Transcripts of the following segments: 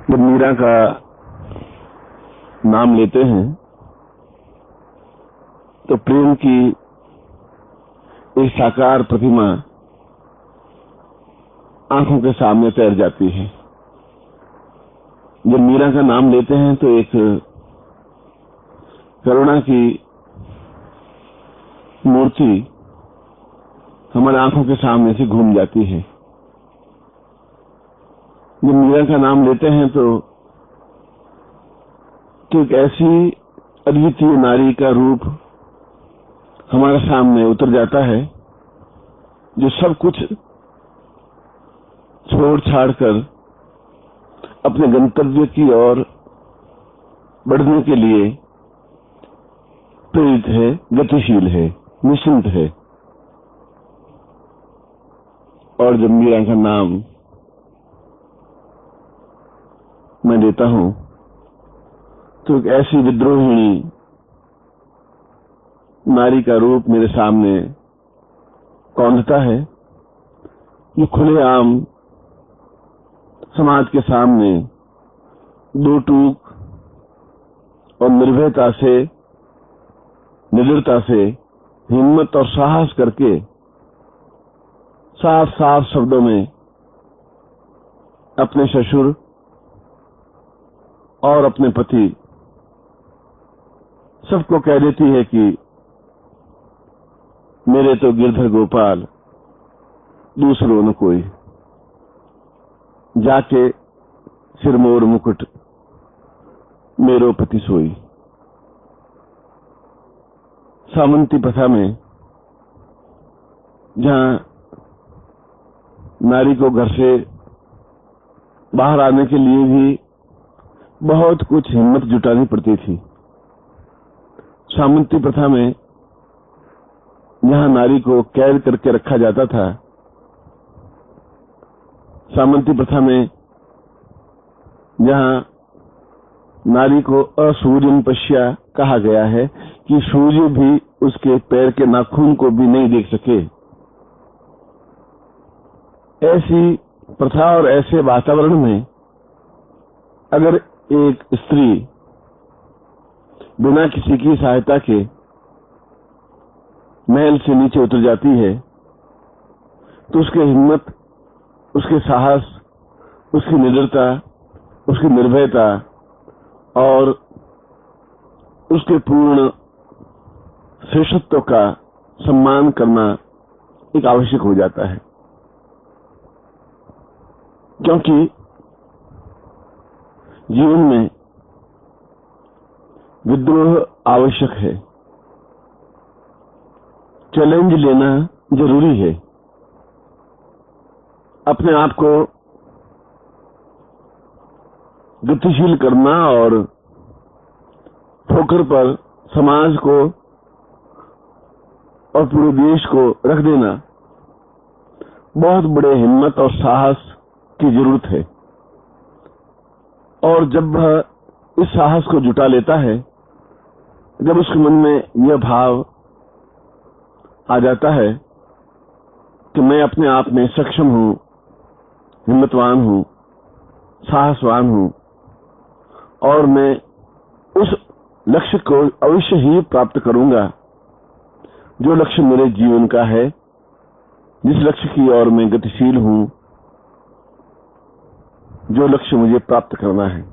जब मीरा का नाम लेते हैं तो प्रेम की एक साकार प्रतिमा आंखों के सामने तैर जाती है। जब मीरा का नाम लेते हैं तो एक करुणा की मूर्ति हमारे आंखों के सामने से घूम जाती है। जब मीरा का नाम लेते हैं तो एक ऐसी अद्वितीय नारी का रूप हमारे सामने उतर जाता है जो सब कुछ छोड़ छाड़ कर अपने गंतव्य की ओर बढ़ने के लिए प्रेरित है, गतिशील है, निश्चिंत है। और जब मीरा का नाम मैं लेता हूं तो एक ऐसी विद्रोहिणी नारी का रूप मेरे सामने कौंधता है जो खुलेआम समाज के सामने दो टूक और निर्भयता से, निडरता से, हिम्मत और साहस करके साफ साफ शब्दों में अपने ससुर और अपने पति सबको कह देती है कि मेरे तो गिरधर गोपाल दूसरों न कोई, जाके सिरमोर मुकुट मेरो पति सोई। सामंती प्रथा में जहां नारी को घर से बाहर आने के लिए भी बहुत कुछ हिम्मत जुटानी पड़ती थी, सामंती प्रथा में जहां नारी को कैद करके रखा जाता था, सामंती प्रथा में जहां नारी को असूर्यं पश्या कहा गया है कि सूर्य भी उसके पैर के नाखून को भी नहीं देख सके, ऐसी प्रथा और ऐसे वातावरण में अगर एक स्त्री बिना किसी की सहायता के महल से नीचे उतर जाती है तो उसकी हिम्मत, उसके साहस, उसकी निडरता, उसकी निर्भयता और उसके पूर्ण श्रेष्ठत्व का सम्मान करना एक आवश्यक हो जाता है, क्योंकि जीवन में विद्रोह आवश्यक है, चैलेंज लेना जरूरी है। अपने आप को गतिशील करना और ठोकर पर समाज को और पूरे देश को रख देना बहुत बड़े हिम्मत और साहस की जरूरत है। और जब वह इस साहस को जुटा लेता है, जब उसके मन में यह भाव आ जाता है कि मैं अपने आप में सक्षम हूं, हिम्मतवान हूं, साहसवान हूं और मैं उस लक्ष्य को अवश्य ही प्राप्त करूंगा जो लक्ष्य मेरे जीवन का है, जिस लक्ष्य की ओर मैं गतिशील हूं, जो लक्ष्य मुझे प्राप्त करना है।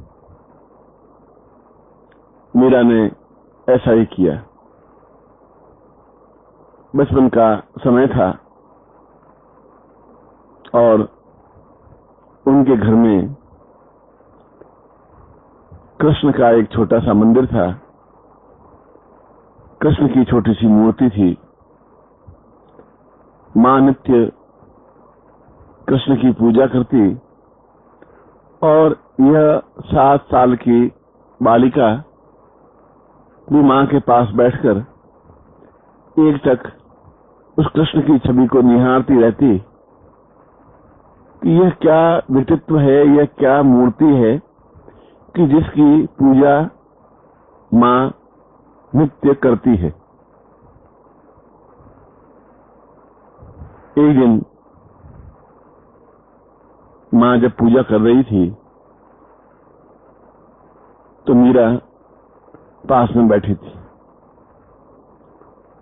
मीरा ने ऐसा ही किया। बचपन का समय था और उनके घर में कृष्ण का एक छोटा सा मंदिर था। कृष्ण की छोटी सी मूर्ति थी। मां नित्य कृष्ण की पूजा करती और यह 7 साल की बालिका भी मां के पास बैठकर एक टक उस कृष्ण की छवि को निहारती रहती कि यह क्या व्यक्तित्व है, यह क्या मूर्ति है कि जिसकी पूजा मां नित्य करती है। एक दिन मां जब पूजा कर रही थी तो मीरा पास में बैठी थी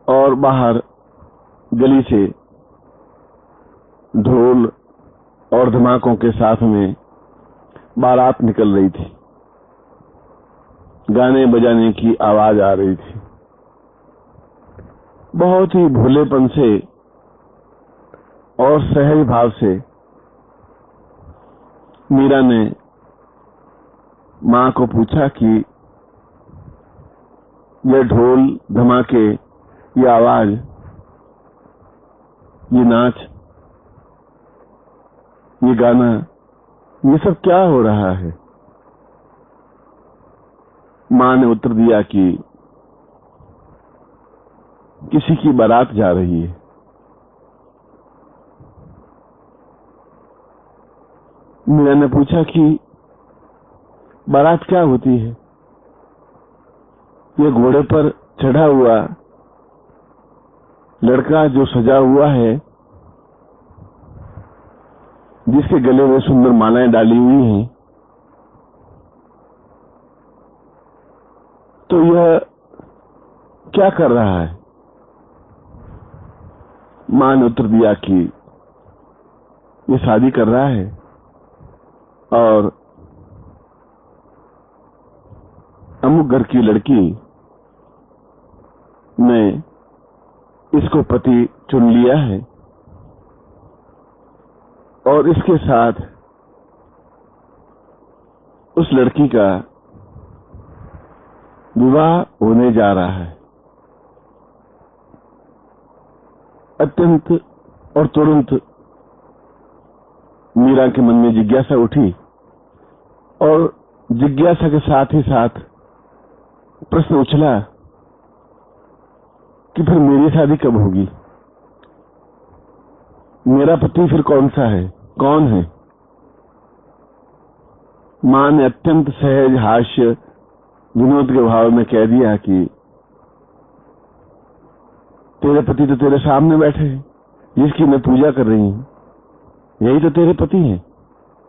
और बाहर गली से ढोल और धमाकों के साथ में बारात निकल रही थी। गाने बजाने की आवाज आ रही थी। बहुत ही भोलेपन से और सहज भाव से मीरा ने मां को पूछा कि ये ढोल धमाके, ये आवाज, ये नाच, ये गाना, ये सब क्या हो रहा है? मां ने उत्तर दिया कि किसी की बारात जा रही है। मीरा ने पूछा कि बारात क्या होती है? ये घोड़े पर चढ़ा हुआ लड़का जो सजा हुआ है, जिसके गले में सुंदर मालाएं डाली हुई हैं, तो यह क्या कर रहा है? मां ने उत्तर दिया कि ये शादी कर रहा है और अमुक घर की लड़की ने इसको पति चुन लिया है और इसके साथ उस लड़की का विवाह होने जा रहा है। अत्यंत और तुरंत मीरा के मन में जिज्ञासा उठी और जिज्ञासा के साथ ही साथ प्रश्न उछला कि फिर मेरी शादी कब होगी? मेरा पति फिर कौन सा है, कौन है? मां ने अत्यंत सहज हास्य विनोद के भाव में कह दिया कि तेरे पति तो तेरे सामने बैठे हैं, जिसकी मैं पूजा कर रही हूं, यही तो तेरे पति हैं।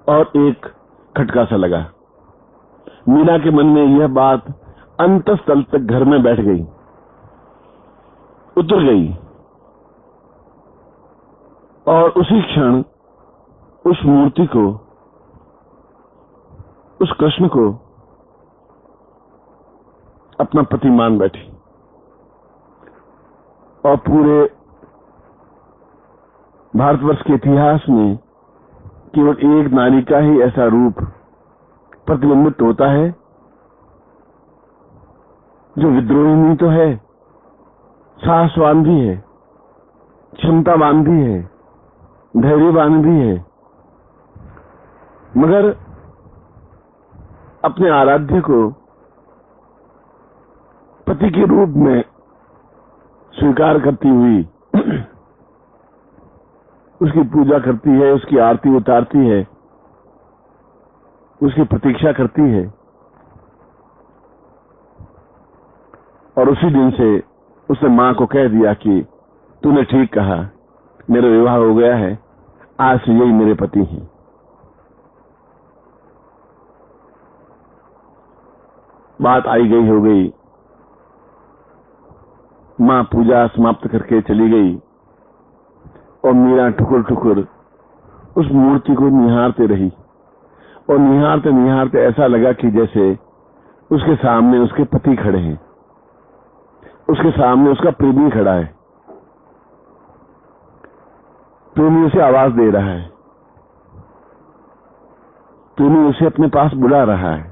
और एक खटका सा लगा। मीरा के मन में यह बात अंतस्थल तक घर में बैठ गई, उतर गई और उसी क्षण उस मूर्ति को, उस कृष्ण को अपना पति मान बैठी। और पूरे भारतवर्ष के इतिहास में केवल एक नारी का ही ऐसा रूप प्रतिबिंबित होता है जो विद्रोहिणी तो है, साहसवान भी है, क्षमतावान भी है, धैर्यवान भी है, मगर अपने आराध्य को पति के रूप में स्वीकार करती हुई उसकी पूजा करती है, उसकी आरती उतारती है, उसकी प्रतीक्षा करती है। और उसी दिन से उसने मां को कह दिया कि तूने ठीक कहा, मेरा विवाह हो गया है, आज से यही मेरे पति हैं। बात आई गई हो गई। मां पूजा समाप्त करके चली गई और मीरा ठुकुर ठुकुर उस मूर्ति को निहारते रही और निहारते निहारते ऐसा लगा कि जैसे उसके सामने उसके पति खड़े हैं, उसके सामने उसका प्रेमी खड़ा है। प्रेमी उसे आवाज दे रहा है, प्रेमी उसे अपने पास बुला रहा है।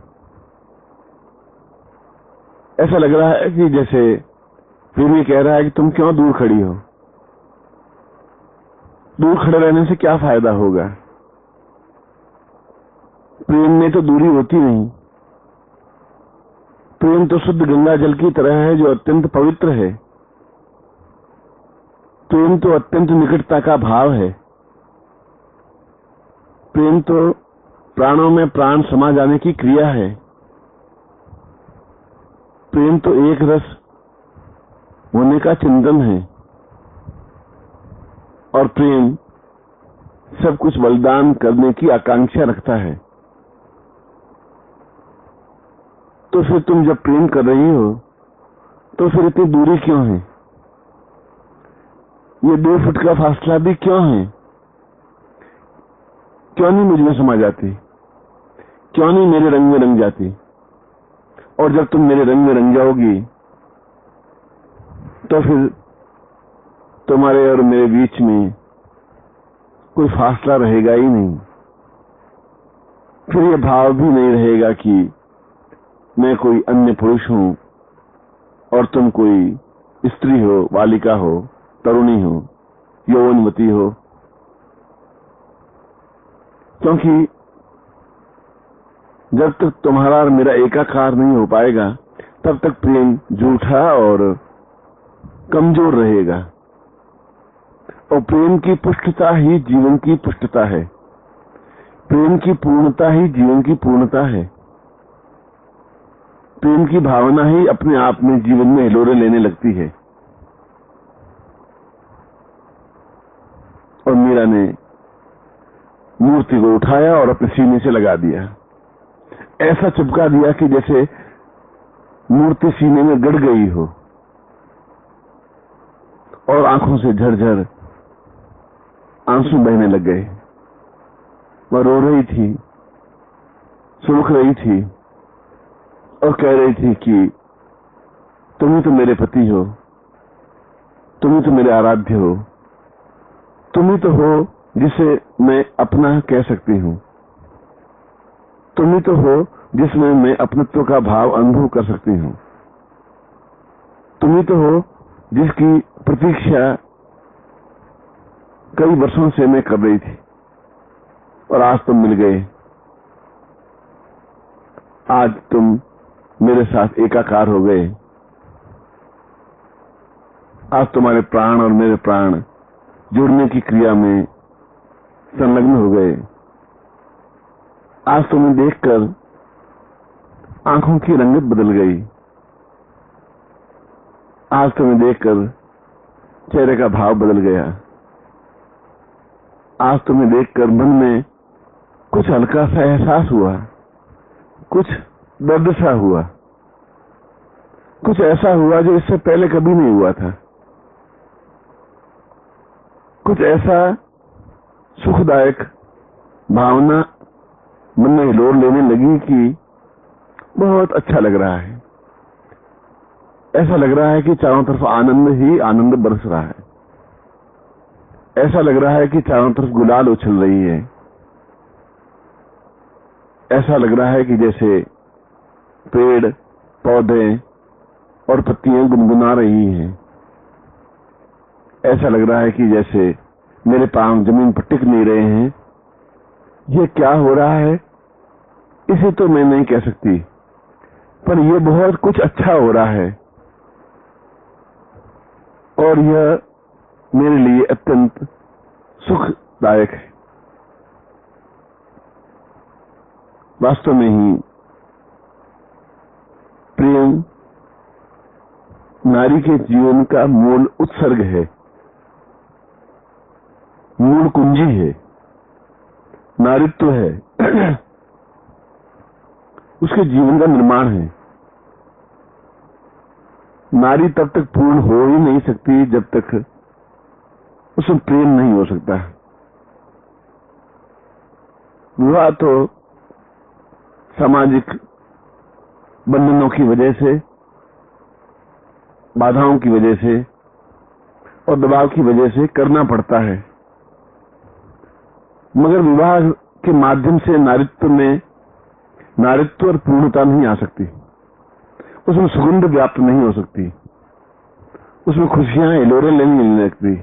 ऐसा लग रहा है कि जैसे प्रेमी कह रहा है कि तुम क्यों दूर खड़ी हो, दूर खड़े रहने से क्या फायदा होगा, प्रेम में तो दूरी होती नहीं। प्रेम तो शुद्ध गंगा जल की तरह है जो अत्यंत पवित्र है। प्रेम तो अत्यंत निकटता का भाव है। प्रेम तो प्राणों में प्राण समा जाने की क्रिया है। प्रेम तो एक रस होने का चिंतन है और प्रेम सब कुछ बलिदान करने की आकांक्षा रखता है। तो तो फिर तुम जब प्रेम कर रही हो तो फिर इतनी दूरी क्यों है? ये 2 फुट का फासला भी क्यों है? क्यों नहीं मुझ में समा जाती? क्यों नहीं मेरे रंग में रंग जाती? और जब तुम मेरे रंग में रंग जाओगी तो फिर तुम्हारे और मेरे बीच में कोई फासला रहेगा ही नहीं। फिर ये भाव भी नहीं रहेगा कि मैं कोई अन्य पुरुष हूं और तुम कोई स्त्री हो, बालिका हो, तरुणी हो, यौवनवती हो। क्योंकि जब तक तुम्हारा और मेरा एकाकार नहीं हो पाएगा तब तक प्रेम झूठा और कमजोर रहेगा। और प्रेम की पुष्टता ही जीवन की पुष्टता है। प्रेम की पूर्णता ही जीवन की पूर्णता है। प्रेम की भावना ही अपने आप में जीवन में हिलोरे लेने लगती है। और मीरा ने मूर्ति को उठाया और अपने सीने से लगा दिया। ऐसा चिपका दिया कि जैसे मूर्ति सीने में गड़ गई हो और आंखों से झरझर आंसू बहने लग गए। वह रो रही थी, सुलख रही थी और कह रही थी कि तुम ही तो मेरे पति हो, तुम ही तो मेरे आराध्य हो, तुम ही तो हो जिसे मैं अपना कह सकती हूं, तुम ही तो हो जिसमें मैं अपनत्व का भाव अनुभव कर सकती हूं, तुम ही तो हो जिसकी प्रतीक्षा कई वर्षों से मैं कर रही थी और आज तुम मिल गए। आज तुम मेरे साथ एकाकार हो गए। आज तुम्हारे प्राण और मेरे प्राण जुड़ने की क्रिया में संलग्न हो गए। आज तुम्हें देखकर आंखों की रंगत बदल गई। आज तुम्हें देखकर चेहरे का भाव बदल गया। आज तुम्हें देखकर मन में कुछ हल्का सा एहसास हुआ, कुछ दर्द सा हुआ, कुछ ऐसा हुआ जो इससे पहले कभी नहीं हुआ था। कुछ ऐसा सुखदायक भावना मन में हिलोर लेने लगी कि बहुत अच्छा लग रहा है। ऐसा लग रहा है कि चारों तरफ आनंद ही आनंद बरस रहा है। ऐसा लग रहा है कि चारों तरफ गुलाल उछल रही है। ऐसा लग रहा है कि जैसे पेड़, पौधे और पत्तियां गुनगुना रही हैं। ऐसा लग रहा है कि जैसे मेरे पांव जमीन पर टिक नहीं रहे हैं। ये क्या हो रहा है इसे तो मैं नहीं कह सकती, पर यह बहुत कुछ अच्छा हो रहा है और यह मेरे लिए अत्यंत सुखदायक है। वास्तव में ही प्रेम नारी के जीवन का मूल उत्सर्ग है, मूल कुंजी है, नारित्व है, उसके जीवन का निर्माण है। नारी तब तक पूर्ण हो ही नहीं सकती जब तक उसमें प्रेम नहीं हो सकता। विवाह तो सामाजिक बंधनों की वजह से, बाधाओं की वजह से और दबाव की वजह से करना पड़ता है, मगर विवाह के माध्यम से नारित्व और पूर्णता नहीं आ सकती। उसमें सुगंध व्याप्त नहीं हो सकती। उसमें खुशियां हिलोरें लेने लगती।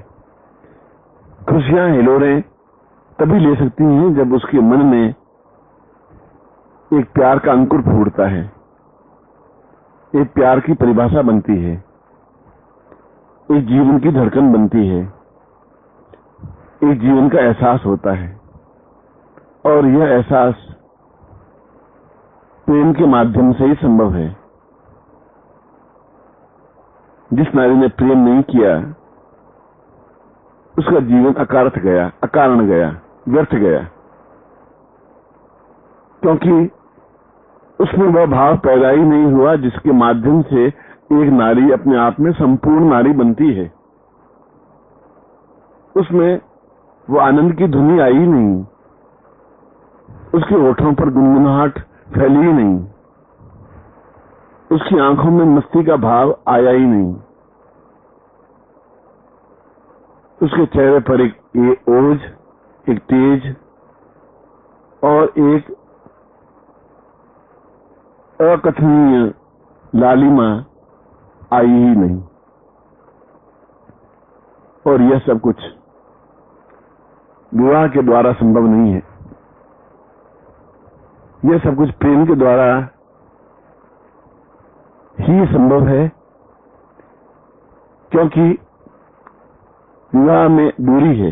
खुशियां हिलोरें तभी ले सकती हैं जब उसके मन में एक प्यार का अंकुर फूटता है, एक प्यार की परिभाषा बनती है, एक जीवन की धड़कन बनती है, एक जीवन का एहसास होता है। और यह एहसास प्रेम के माध्यम से ही संभव है। जिस नारी ने प्रेम नहीं किया उसका जीवन अकारथ गया, अकारण गया, व्यर्थ गया। क्योंकि उसमें वह भाव पैदा ही नहीं हुआ जिसके माध्यम से एक नारी अपने आप में संपूर्ण नारी बनती है। उसमें वो आनंद की धुनी आई ही नहीं, उसके होठों पर गुनगुनाहट फैली ही नहीं, उसकी आंखों में मस्ती का भाव आया ही नहीं, उसके चेहरे पर एक ओज, एक तेज और एक अकथनीय लालिमा आई ही नहीं। और यह सब कुछ विवाह के द्वारा संभव नहीं है। यह सब कुछ प्रेम के द्वारा ही संभव है, क्योंकि विवाह में दूरी है,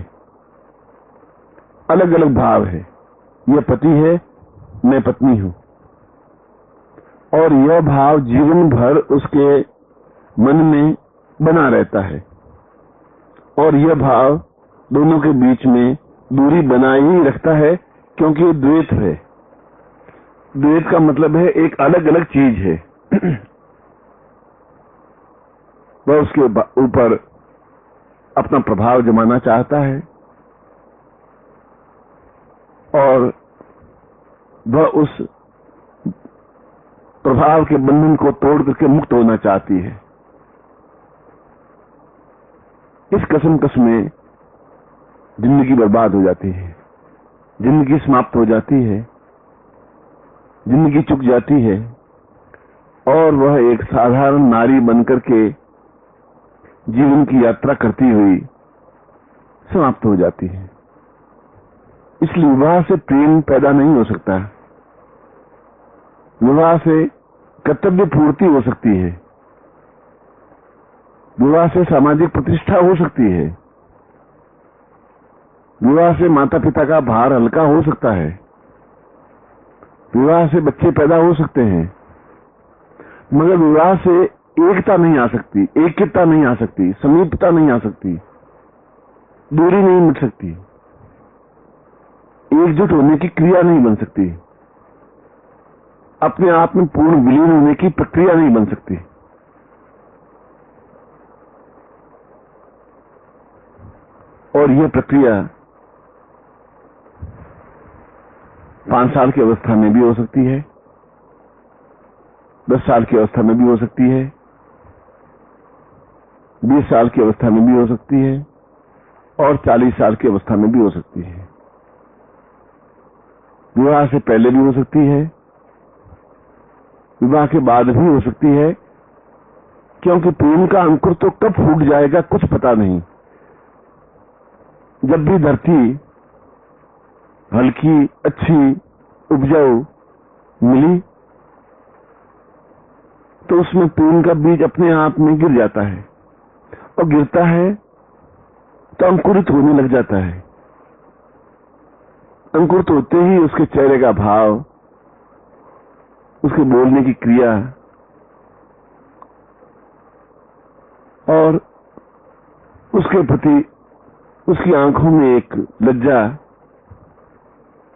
अलग अलग भाव है। यह पति है, मैं पत्नी हूं, और यह भाव जीवन भर उसके मन में बना रहता है, और यह भाव दोनों के बीच में दूरी बनाए ही रखता है, क्योंकि द्वैत है। द्वैत का मतलब है एक अलग अलग चीज है। वह उसके ऊपर अपना प्रभाव जमाना चाहता है और वह उस प्रभाव के बंधन को तोड़ करके मुक्त होना चाहती है। इस कसम में जिंदगी बर्बाद हो जाती है, जिंदगी समाप्त हो जाती है, जिंदगी चुक जाती है, और वह एक साधारण नारी बनकर के जीवन की यात्रा करती हुई समाप्त हो जाती है। इसलिए विवाह से प्रेम पैदा नहीं हो सकता। विवाह से कर्तव्य पूर्ति हो सकती है, विवाह से सामाजिक प्रतिष्ठा हो सकती है, विवाह से माता पिता का भार हल्का हो सकता है, विवाह से बच्चे पैदा हो सकते हैं, मगर विवाह से एकता नहीं आ सकती, एकता नहीं आ सकती, समीपता नहीं आ सकती, दूरी नहीं मिट सकती, एकजुट होने की क्रिया नहीं बन सकती, अपने आप में पूर्ण विलीन होने की प्रक्रिया नहीं बन सकती। और यह प्रक्रिया 5 साल की अवस्था में भी हो सकती है, 10 साल की अवस्था में भी हो सकती है, 20 साल की अवस्था में भी हो सकती है, और 40 साल की अवस्था में भी हो सकती है। विवाह से पहले भी हो सकती है, विवाह के बाद भी हो सकती है, क्योंकि प्रेम का अंकुर तो कब फूट जाएगा कुछ पता नहीं। जब भी धरती हल्की, अच्छी, उपजाऊ मिली तो उसमें प्रेम का बीज अपने आप में गिर जाता है, और गिरता है तो अंकुरित होने लग जाता है। अंकुरित होते ही उसके चेहरे का भाव, उसके बोलने की क्रिया और उसके प्रति उसकी आंखों में एक लज्जा,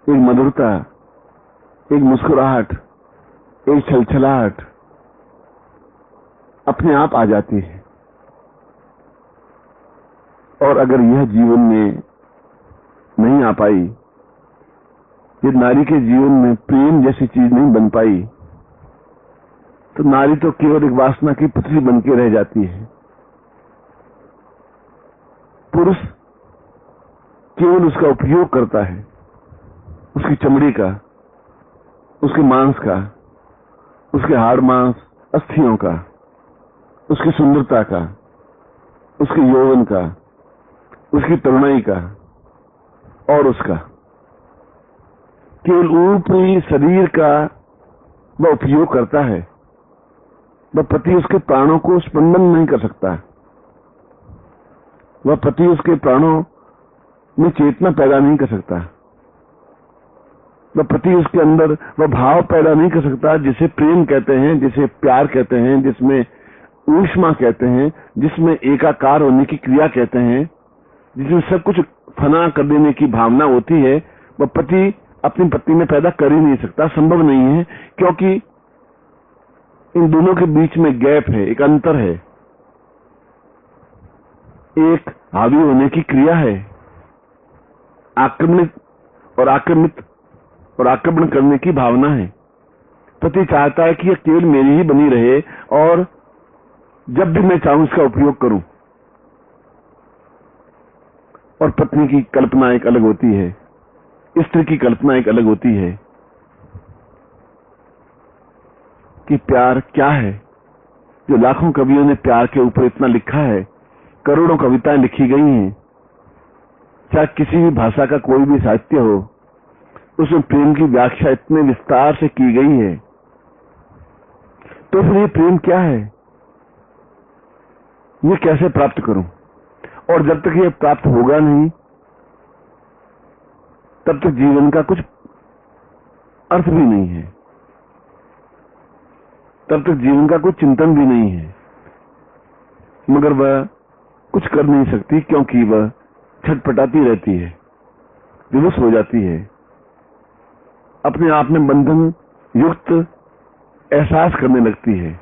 एक मधुरता, एक मुस्कुराहट, एक छलछलाहट अपने आप आ जाती है। और अगर यह जीवन में नहीं आ पाई, यदि नारी के जीवन में प्रेम जैसी चीज नहीं बन पाई, तो नारी तो केवल एक वासना की पुतली बन के रह जाती है। पुरुष केवल उसका उपयोग करता है, उसकी चमड़ी का, उसके मांस का, उसके हाड़ मांस अस्थियों का, उसकी सुंदरता का, उसके यौवन का, उसकी तरुणाई का, और उसका केवल ऊपरी शरीर का वह उपयोग करता है। वह पति उसके प्राणों को स्पंदन नहीं कर सकता, वह पति उसके प्राणों में चेतना पैदा नहीं कर सकता, वह पति उसके अंदर वह भाव पैदा नहीं कर सकता जिसे प्रेम कहते हैं, जिसे प्यार कहते हैं, जिसमें ऊष्मा कहते हैं, जिसमें एकाकार होने की क्रिया कहते हैं, जिसमें सब कुछ फना कर देने की भावना होती है। वह पति अपनी पत्नी में पैदा कर ही नहीं सकता, संभव नहीं है, क्योंकि इन दोनों के बीच में गैप है, एक अंतर है, एक हावी होने की क्रिया है, आक्रमण करने की भावना है। पति चाहता है कि यह केवल मेरी ही बनी रहे और जब भी मैं चाहूं इसका उपयोग करूं, और पत्नी की कल्पना एक अलग होती है, स्त्री की कल्पना एक अलग होती है कि प्यार क्या है। जो लाखों कवियों ने प्यार के ऊपर इतना लिखा है, करोड़ों कविताएं लिखी गई हैं, चाहे किसी भी भाषा का कोई भी साहित्य हो, उसमें प्रेम की व्याख्या इतने विस्तार से की गई है। तो फिर ये प्रेम क्या है, ये कैसे प्राप्त करूं? और जब तक ये प्राप्त होगा नहीं, तब तक जीवन का कुछ अर्थ भी नहीं है, तब तक जीवन का कुछ चिंतन भी नहीं है। मगर वह कुछ कर नहीं सकती, क्योंकि वह छटपटाती रहती है, विवश हो जाती है, अपने आप में बंधन युक्त एहसास करने लगती है।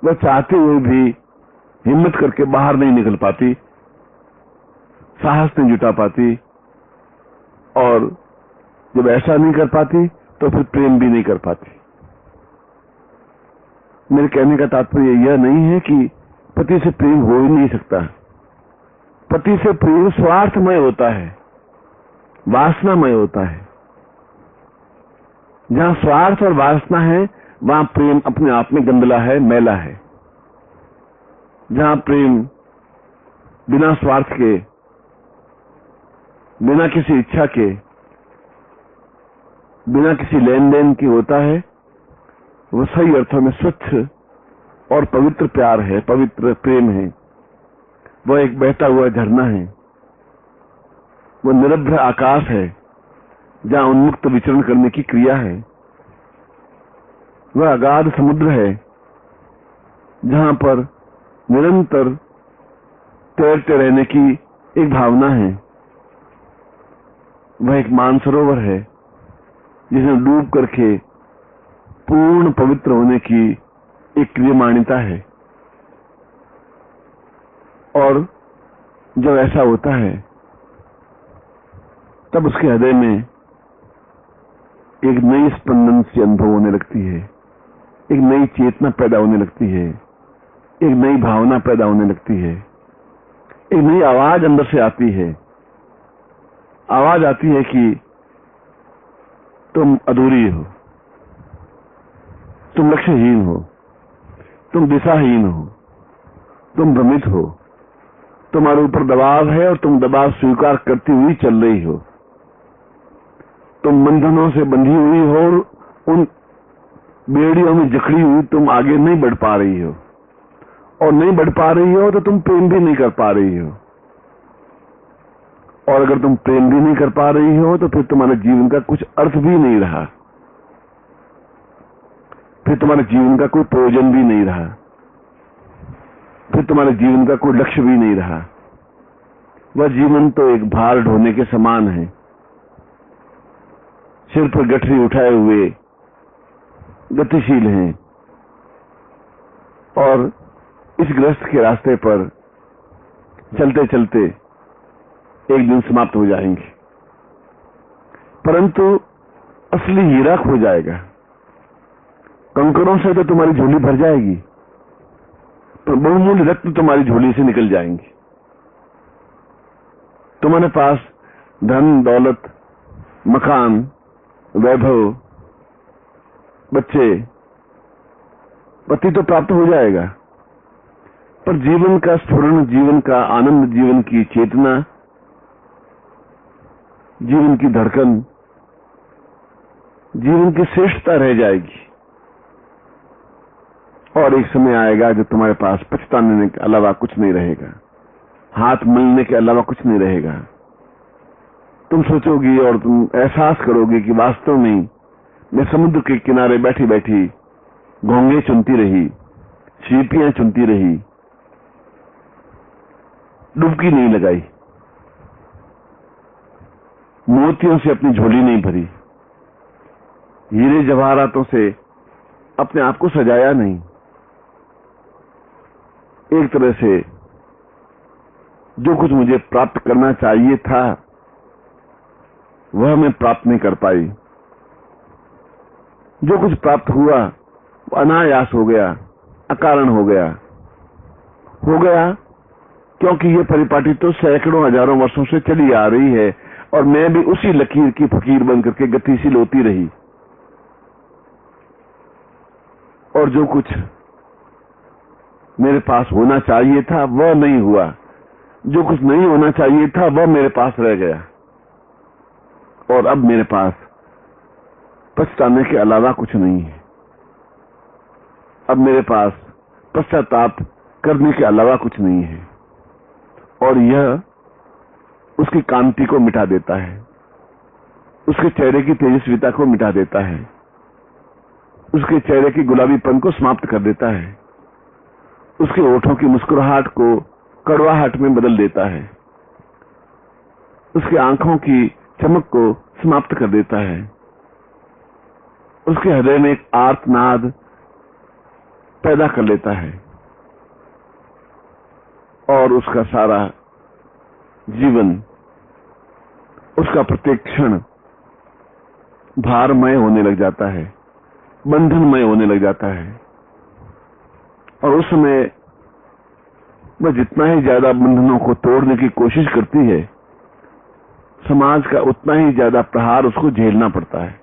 वह चाहते हुए भी हिम्मत करके बाहर नहीं निकल पाती, साहस नहीं जुटा पाती, और जब ऐसा नहीं कर पाती तो फिर प्रेम भी नहीं कर पाती। मेरे कहने का तात्पर्य यह नहीं है कि पति से प्रेम हो ही नहीं सकता। पति से प्रेम स्वार्थमय होता है, वासनामय होता है। जहां स्वार्थ और वासना है, वहां प्रेम अपने आप में गंदला है, मैला है। जहां प्रेम बिना स्वार्थ के, बिना किसी इच्छा के, बिना किसी लेन देन के होता है, वो सही अर्थों में स्वच्छ और पवित्र प्यार है, पवित्र प्रेम है। वह एक बहता हुआ झरना है, वो निरभ्र आकाश है जहां उन्मुक्त विचरण करने की क्रिया है। वह अगाध समुद्र है जहां पर निरंतर तैरते रहने की एक भावना है। वह एक मानसरोवर है जिसमें डूब करके पूर्ण पवित्र होने की एक क्रियमाणिता है। और जब ऐसा होता है, तब उसके हृदय में एक नई स्पंदन सी अनुभव होने लगती है, एक नई चेतना पैदा होने लगती है, एक नई भावना पैदा होने लगती है, एक नई आवाज अंदर से आती है। आवाज आती है कि तुम अधूरी हो, तुम लक्ष्यहीन हो, तुम दिशाहीन हो, तुम भ्रमित हो, तुम्हारे ऊपर दबाव है और तुम दबाव स्वीकार करती हुई चल रही हो। तुम बंधनों से बंधी हुई हो और उन बेड़ियों में जकड़ी हुई तुम आगे नहीं बढ़ पा रही हो, और नहीं बढ़ पा रही हो तो तुम प्रेम भी नहीं कर पा रही हो। और अगर तुम प्रेम भी नहीं कर पा रही हो तो फिर तुम्हारे जीवन का कुछ अर्थ भी नहीं रहा, फिर तुम्हारे जीवन का कोई प्रयोजन भी नहीं रहा, फिर तुम्हारे जीवन का कोई लक्ष्य भी नहीं रहा। वह जीवन तो एक भार ढोने के समान है, सिर पर गठरी उठाए हुए गतिशील हैं, और इस गृहस्थ के रास्ते पर चलते चलते एक दिन समाप्त हो जाएंगे। परंतु असली हीरा खो जाएगा। कंकरों से तो तुम्हारी झोली भर जाएगी, पर बहुमूल्य रत्न तुम्हारी झोली से निकल जाएंगे। तुम्हारे पास धन, दौलत, मकान, वैभव, बच्चे, पति तो प्राप्त हो जाएगा, पर जीवन का स्फुरण, जीवन का आनंद, जीवन की चेतना, जीवन की धड़कन, जीवन की श्रेष्ठता रह जाएगी। और एक समय आएगा जब तुम्हारे पास पछताने के अलावा कुछ नहीं रहेगा, हाथ मलने के अलावा कुछ नहीं रहेगा। तुम सोचोगी और तुम एहसास करोगे कि वास्तव में मैं समुद्र के किनारे बैठी बैठी घोंगे चुनती रही, सीपियां चुनती रही, डुबकी नहीं लगाई। मोतियों से अपनी झोली नहीं भरी, हीरे जवाहरातों से अपने आप को सजाया नहीं। एक तरह से जो कुछ मुझे प्राप्त करना चाहिए था वह मैं प्राप्त नहीं कर पाई। जो कुछ प्राप्त हुआ वो अनायास हो गया, अकारण हो गया क्योंकि ये परिपाटी तो सैकड़ों हजारों वर्षों से चली आ रही है और मैं भी उसी लकीर की फकीर बनकर के गतिशील होती रही। और जो कुछ मेरे पास होना चाहिए था वह नहीं हुआ, जो कुछ नहीं होना चाहिए था वह मेरे पास रह गया। और अब मेरे पास पछताने के अलावा कुछ नहीं है। अब मेरे पास पश्चाताप करने के अलावा कुछ नहीं है। और यह उसकी कांति को मिटा देता है, उसके चेहरे की तेजस्विता को मिटा देता है, उसके चेहरे की गुलाबीपन को समाप्त कर देता है, उसके होठों की मुस्कुराहट को कड़वाहट में बदल देता है, उसकी आंखों की चमक को समाप्त कर देता है, उसके हृदय में एक आर्तनाद पैदा कर लेता है और उसका सारा जीवन, उसका प्रत्येक क्षण भारमय होने लग जाता है, बंधनमय होने लग जाता है। और उस समय वह जितना ही ज्यादा बंधनों को तोड़ने की कोशिश करती है, समाज का उतना ही ज्यादा प्रहार उसको झेलना पड़ता है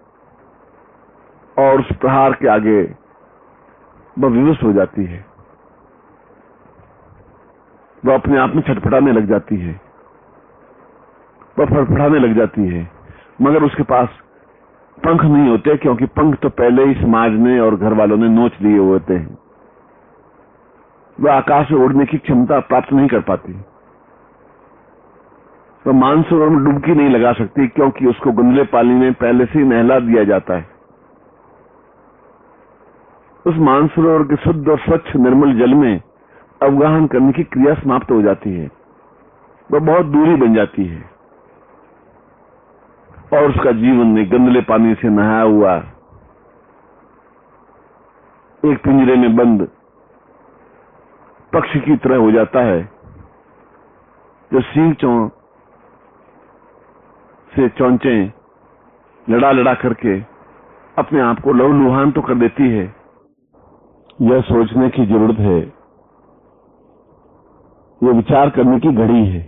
और उस प्रहार के आगे वह विवश हो जाती है, वह अपने आप में छटपटाने लग जाती है, वह फड़फड़ाने लग जाती है। मगर उसके पास पंख नहीं होते, क्योंकि पंख तो पहले ही समाज ने और घर वालों ने नोच लिए होते हैं। वह आकाश में उड़ने की क्षमता प्राप्त नहीं कर पाती, वह मानसरोवर में डुबकी नहीं लगा सकती, क्योंकि उसको गुंदले पानी में पहले से ही नहला दिया जाता है। उस मानसरोवर के शुद्ध और स्वच्छ निर्मल जल में अवगाहन करने की क्रिया समाप्त हो जाती है, वह बहुत दूरी बन जाती है और उसका जीवन में गंदले पानी से नहाया हुआ एक पिंजरे में बंद पक्षी की तरह हो जाता है, जो सींचों से चौंचे लड़ा लड़ा करके अपने आप को लहूलुहान तो कर देती है। यह सोचने की जरूरत है, यह विचार करने की घड़ी है।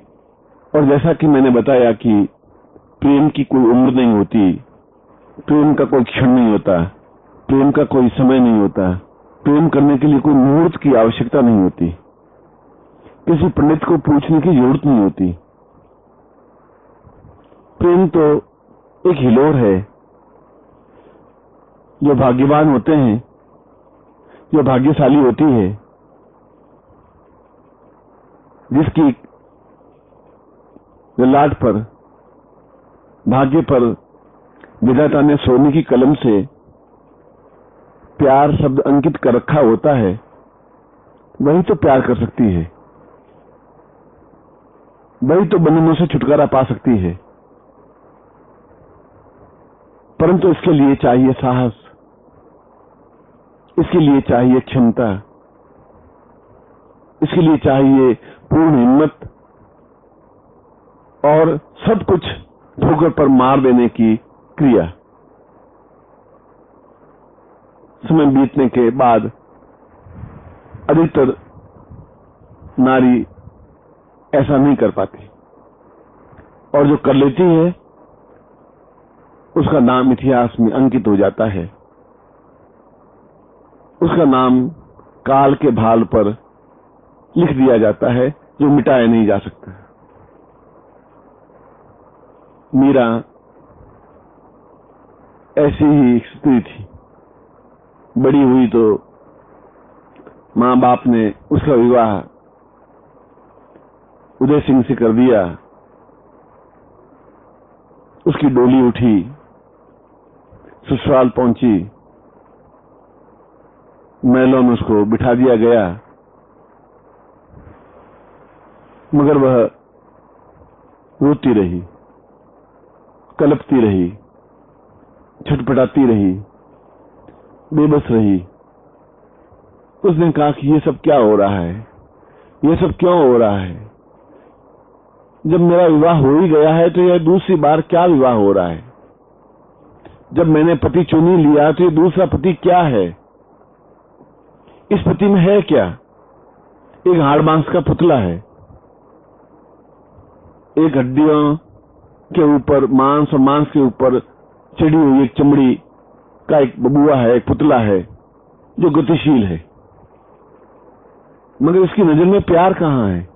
और जैसा कि मैंने बताया कि प्रेम की कोई उम्र नहीं होती, प्रेम का कोई क्षण नहीं होता, प्रेम का कोई समय नहीं होता, प्रेम करने के लिए कोई मुहूर्त की आवश्यकता नहीं होती, किसी पंडित को पूछने की जरूरत नहीं होती। प्रेम तो एक हिलोर है। जो भाग्यवान होते हैं, जो भाग्यशाली होती है, जिसकी ललाट पर, भाग्य पर विधाता ने सोने की कलम से प्यार शब्द अंकित कर रखा होता है, वही तो प्यार कर सकती है, वही तो बंधनों से छुटकारा पा सकती है। परंतु इसके लिए चाहिए साहस, इसके लिए चाहिए क्षमता, इसके लिए चाहिए पूर्ण हिम्मत और सब कुछ ठोकर पर मार देने की क्रिया। समय बीतने के बाद अधिकतर नारी ऐसा नहीं कर पाती, और जो कर लेती है उसका नाम इतिहास में अंकित हो जाता है, उसका नाम काल के भाल पर लिख दिया जाता है, जो मिटाया नहीं जा सकता। मीरा ऐसी ही एक स्त्री थी। बड़ी हुई तो मां बाप ने उसका विवाह उदय सिंह से कर दिया। उसकी डोली उठी, ससुराल पहुंची, महलों में उसको बिठा दिया गया, मगर वह रोती रही तड़पती रही, छटपटाती रही, बेबस रही। उसने कहा कि ये सब क्या हो रहा है, ये सब क्यों हो रहा है? जब मेरा विवाह हो ही गया है तो यह दूसरी बार क्या विवाह हो रहा है? जब मैंने पति चुन ही लिया तो ये दूसरा पति क्या है? इस पति में है क्या? एक हाड़ मांस का पुतला है, एक हड्डियों के ऊपर मांस और मांस के ऊपर चढ़ी हुई एक चमड़ी का एक बबुआ है, एक पुतला है जो गतिशील है, मगर इसकी नजर में प्यार कहां है?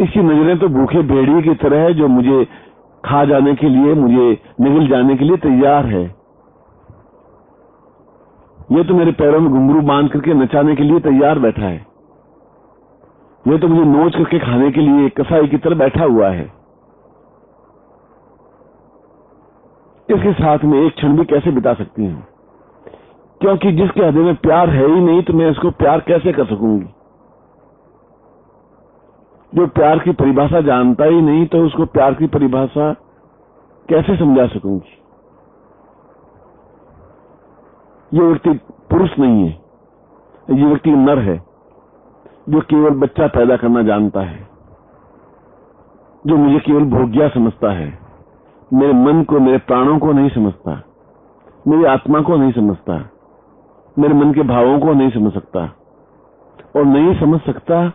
इसकी नजरें तो भूखे भेड़िए की तरह है जो मुझे खा जाने के लिए, मुझे निगल जाने के लिए तैयार है। ये तो मेरे पैरों में घुंघरू बांध करके नचाने के लिए तैयार बैठा है। ये तो मुझे नोच करके खाने के लिए कसाई की तरह बैठा हुआ है। इसके साथ में एक क्षण भी कैसे बिता सकती हूं? क्योंकि जिसके हृदय में प्यार है ही नहीं तो मैं इसको प्यार कैसे कर सकूंगी? जो प्यार की परिभाषा जानता ही नहीं तो उसको प्यार की परिभाषा कैसे समझा सकूंगी? ये व्यक्ति पुरुष नहीं है, ये व्यक्ति नर है जो केवल बच्चा पैदा करना जानता है, जो मुझे केवल भोग्या समझता है, मेरे मन को, मेरे प्राणों को नहीं समझता, मेरी आत्मा को नहीं समझता, मेरे मन के भावों को नहीं समझ सकता। और नहीं समझ सकता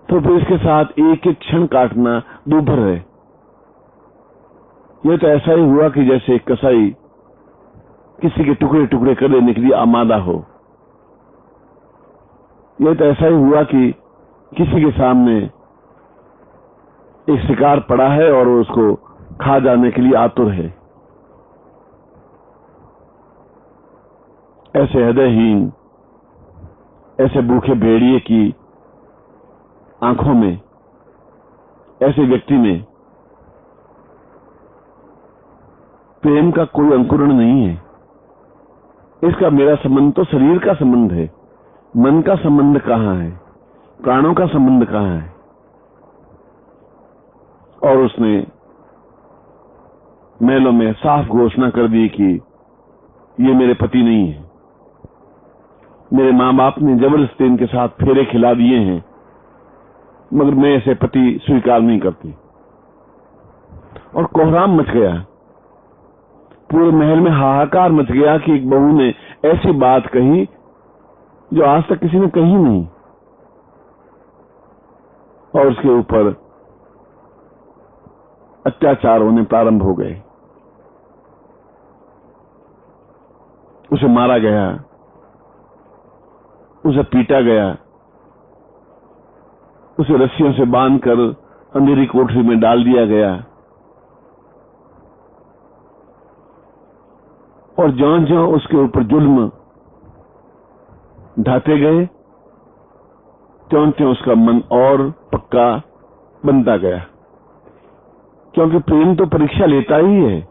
तो फिर इसके साथ एक एक क्षण काटना दूभर है। यह तो ऐसा ही हुआ कि जैसे एक कसाई किसी के टुकड़े टुकड़े कर देने के लिए आमादा हो। यह तो ऐसा ही हुआ कि किसी के सामने एक शिकार पड़ा है और वो उसको खा जाने के लिए आतुर है। ऐसे हृदयहीन, ऐसे भूखे भेड़िए की आंखों में, ऐसे व्यक्ति में प्रेम का कोई अंकुरण नहीं है। इसका मेरा संबंध तो शरीर का संबंध है, मन का संबंध कहां है, प्राणों का संबंध कहां है? और उसने महलों में साफ घोषणा कर दी कि ये मेरे पति नहीं है। मेरे मां बाप ने जबरदस्ती इनके साथ फेरे खिला दिए हैं, मगर मैं ऐसे पति स्वीकार नहीं करती। और कोहराम मच गया, पूरे महल में हाहाकार मच गया कि एक बहू ने ऐसी बात कही जो आज तक किसी ने कही नहीं। और उसके ऊपर अत्याचार होने प्रारंभ हो गए। उसे मारा गया, उसे पीटा गया, उसे रस्सियों से बांधकर अंधेरी कोठरी में डाल दिया गया। और ज्यों-ज्यों उसके ऊपर जुल्म ढाते गए, त्यों-त्यों उसका मन और पक्का बनता गया। क्योंकि प्रेम तो परीक्षा लेता ही है,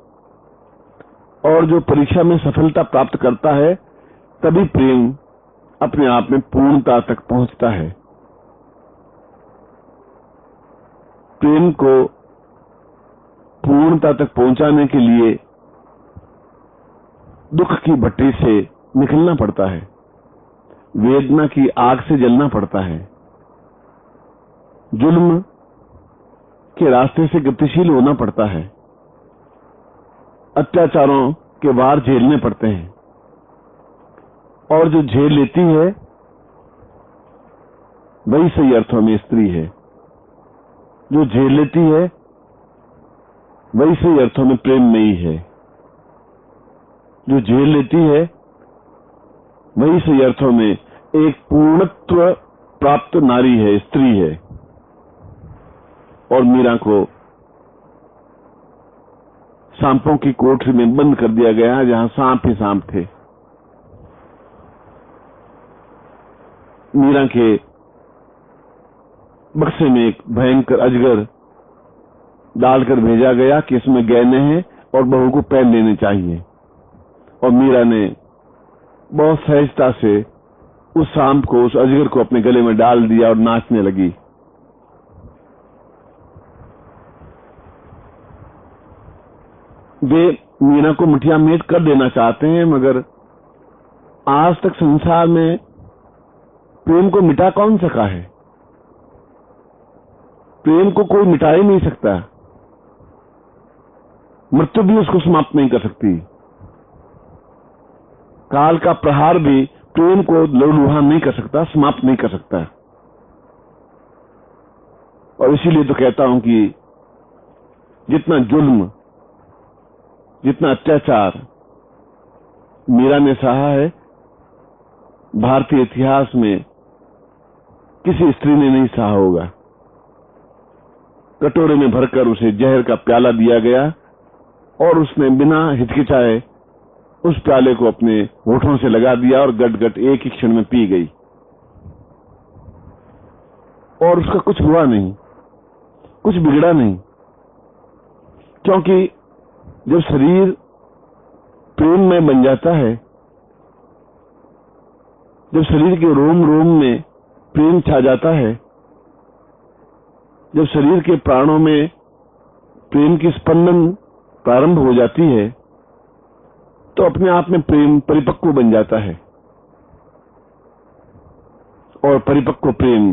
और जो परीक्षा में सफलता प्राप्त करता है तभी प्रेम अपने आप में पूर्णता तक पहुंचता है। प्रेम को पूर्णता तक पहुंचाने के लिए दुख की भट्टी से निकलना पड़ता है, वेदना की आग से जलना पड़ता है, जुल्म के रास्ते से गतिशील होना पड़ता है, अत्याचारों के वार झेलने पड़ते हैं। और जो झेल लेती है वही सही अर्थों में स्त्री है। जो झेल लेती है वही सही अर्थों में प्रेममयी है। जो झेल लेती है वही सही अर्थों में एक पूर्णत्व प्राप्त नारी है, स्त्री है। और मीरा को सांपों की कोठरी में बंद कर दिया गया जहां सांप ही सांप थे। मीरा के बक्से में एक भयंकर अजगर डालकर भेजा गया कि इसमें गहने हैं और बहू को पहन लेने चाहिए। और मीरा ने बहुत सहजता से उस सांप को, उस अजगर को अपने गले में डाल दिया और नाचने लगी। वे मीरा को मुठिया मेट कर देना चाहते हैं, मगर आज तक संसार में प्रेम को मिटा कौन सका है? प्रेम को कोई मिटा ही नहीं सकता। मृत्यु भी उसको समाप्त नहीं कर सकती। काल का प्रहार भी प्रेम को लहूलुहान नहीं कर सकता, समाप्त नहीं कर सकता। और इसीलिए तो कहता हूं कि जितना जुल्म, जितना अत्याचार मीरा ने सहा है, भारतीय इतिहास में किसी स्त्री ने नहीं सहा होगा। कटोरे में भरकर उसे जहर का प्याला दिया गया और उसने बिना हिचकिचाए उस प्याले को अपने होठों से लगा दिया और गट गट एक ही क्षण में पी गई, और उसका कुछ हुआ नहीं, कुछ बिगड़ा नहीं। क्योंकि जब शरीर प्रेम में बन जाता है, जब शरीर के रोम रोम में प्रेम छा जाता है, जब शरीर के प्राणों में प्रेम की स्पंदन प्रारंभ हो जाती है, तो अपने आप में प्रेम परिपक्व बन जाता है। और परिपक्व प्रेम